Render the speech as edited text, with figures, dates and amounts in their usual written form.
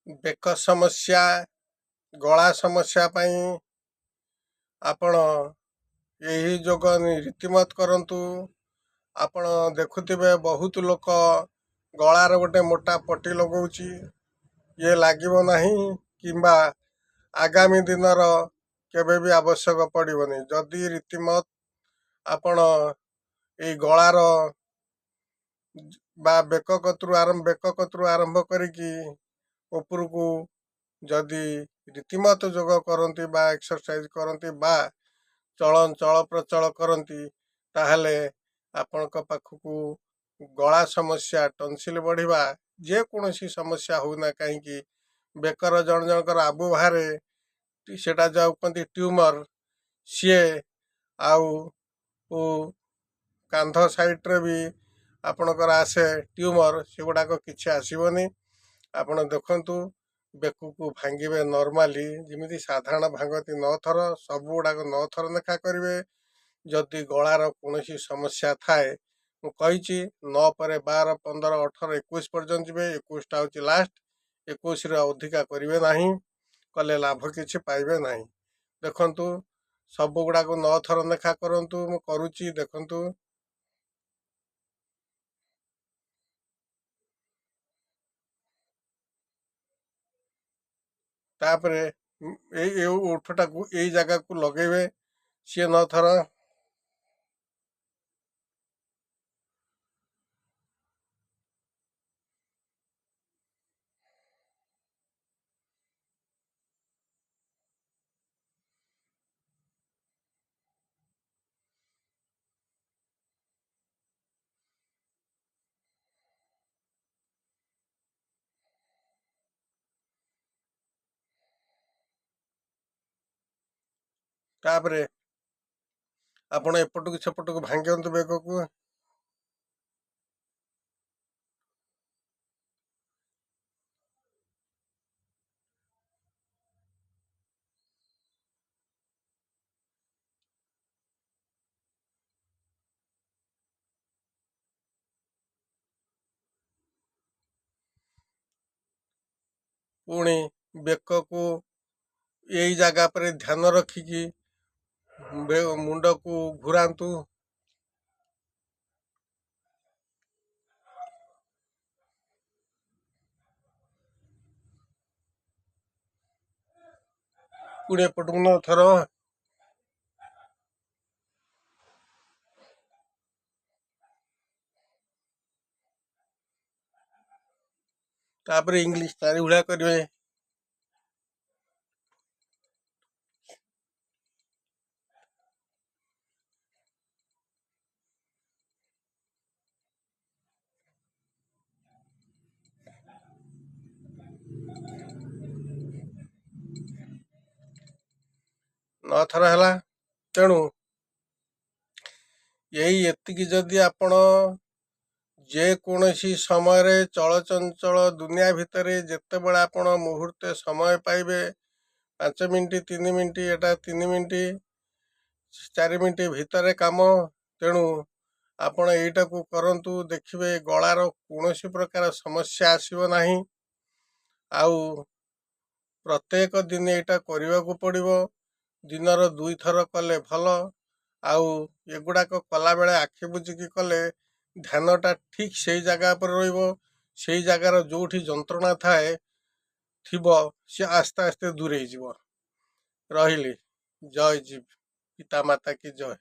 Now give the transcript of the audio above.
ବେକ ସମସ୍ୟା ଗଳା ସମସ୍ୟା ପାଇଁ ଆପଣ ଏହି ଯୋଗ ରୀତିମତ କରନ୍ତୁ। ଆପଣ ଦେଖୁଥିବେ ବହୁତ ଲୋକ ଗଳାର ଗୋଟେ ମୋଟା ପଟି ଲଗାଉଛି, ଇଏ ଲାଗିବ ନାହିଁ କିମ୍ବା ଆଗାମୀ ଦିନର କେବେ ବି ଆବଶ୍ୟକ ପଡ଼ିବନି। ଯଦି ରୀତିମତ ଆପଣ ଏଇ ଗଳାର ବା ବେକ କତରୁ ଆରମ୍ଭ କରିକି ଉପରକୁ ଯଦି ରୀତିମତ ଯୋଗ କରନ୍ତି ବା ଏକ୍ସରସାଇଜ କରନ୍ତି ବା ଚଳପ୍ରଚଳ କରନ୍ତି, ତାହେଲେ ଆପଣଙ୍କ ପାଖକୁ ଗଳା ସମସ୍ୟା, ଟନସିଲ ବଢ଼ିବା, ଯେକୌଣସି ସମସ୍ୟା ହେଉନା କାହିଁକି, ବେକର ଜଣଙ୍କର ଆବୁ ବାହାରେ, ସେଟା ଯାଉ କୁହନ୍ତି ଟ୍ୟୁମର, ସିଏ ଆଉ କାନ୍ଧ ସାଇଡ଼ରେ ବି ଆପଣଙ୍କର ଆସେ ଟ୍ୟୁମର, ସେଗୁଡ଼ାକ କିଛି ଆସିବନି। ଆପଣ ଦେଖନ୍ତୁ, ବେକକୁ ଭାଙ୍ଗିବେ ନର୍ମାଲି, ଯେମିତି ସାଧାରଣ ଭାଙ୍ଗନ୍ତି 9 ଥର, ସବୁଗୁଡ଼ାକ 9 ଥର ଲେଖା କରିବେ। ଯଦି ଗଳାର କୌଣସି ସମସ୍ୟା ଥାଏ, ମୁଁ କହିଛି 9 ପରେ 12, 15, 18, 21 ପର୍ଯ୍ୟନ୍ତ ଯିବେ। 21ଟା ହେଉଛି ଲାଷ୍ଟ। 21ରେ ଅଧିକା କରିବେ ନାହିଁ, କଲେ ଲାଭ କିଛି ପାଇବେ ନାହିଁ। ଦେଖନ୍ତୁ, ସବୁଗୁଡ଼ାକୁ 9 ଥର ଲେଖା କରନ୍ତୁ। ମୁଁ କରୁଛି, ଦେଖନ୍ତୁ। ତାପରେ ଏଇ ଓଠଟାକୁ ଏଇ ଜାଗାକୁ ଲଗେଇବେ, ସିଏ 9 ଥର। ତାପରେ ଆପଣ ଏପଟକୁ ସେପଟକୁ ଭାଙ୍ଗନ୍ତୁ ବେକକୁ। ପୁଣି ବେକକୁ ଏଇ ଜାଗା ପରେ ଧ୍ୟାନ ରଖିକି ମୁଣ୍ଡକୁ ଘୁରାନ୍ତୁ। ପୁଣି ଏପଟକୁ 9 ଥର। ତାପରେ ଇଂଲିଶ ତାରି ଭଳିଆ କରିବେ। ନଅ ଥର ହେଲା। ତେଣୁ ଏତିକି ଯଦି ଆପଣ ଯେକୌଣସି ସମୟରେ ଚଳଚଞ୍ଚଳ ଦୁନିଆ ଭିତରେ ଯେତେବେଳେ ଆପଣ ମୁହୂର୍ତ୍ତେ ସମୟ ପାଇବେ, 5 ମିନିଟ୍, 3 ମିନିଟ୍, ଏଟା 3 ମିନିଟ୍, 4 ମିନିଟ୍ ଭିତରେ କାମ। ତେଣୁ ଆପଣ ଏଇଟାକୁ କରନ୍ତୁ, ଦେଖିବେ ଗଳାର କୌଣସି ପ୍ରକାର ସମସ୍ୟା ଆସିବ ନାହିଁ। ଆଉ ପ୍ରତ୍ୟେକ ଦିନ ଏଇଟା କରିବାକୁ ପଡ଼ିବ। ଦିନର 2 ଥର କଲେ ଭଲ। ଆଉ ଏଗୁଡ଼ାକ କଲାବେଳେ ଆଖି ବୁଜିକି କଲେ ଧ୍ୟାନଟା ଠିକ୍ ସେଇ ଜାଗା ଉପରେ ରହିବ। ସେଇ ଜାଗାର ଯେଉଁଠି ଯନ୍ତ୍ରଣା ଥିବ, ସେ ଆସ୍ତେ ଆସ୍ତେ ଦୂରେଇ ଯିବ। ରହିଲି। ଜୟ ଜୀବ। ପିତା ମାତା କି ଜୟ।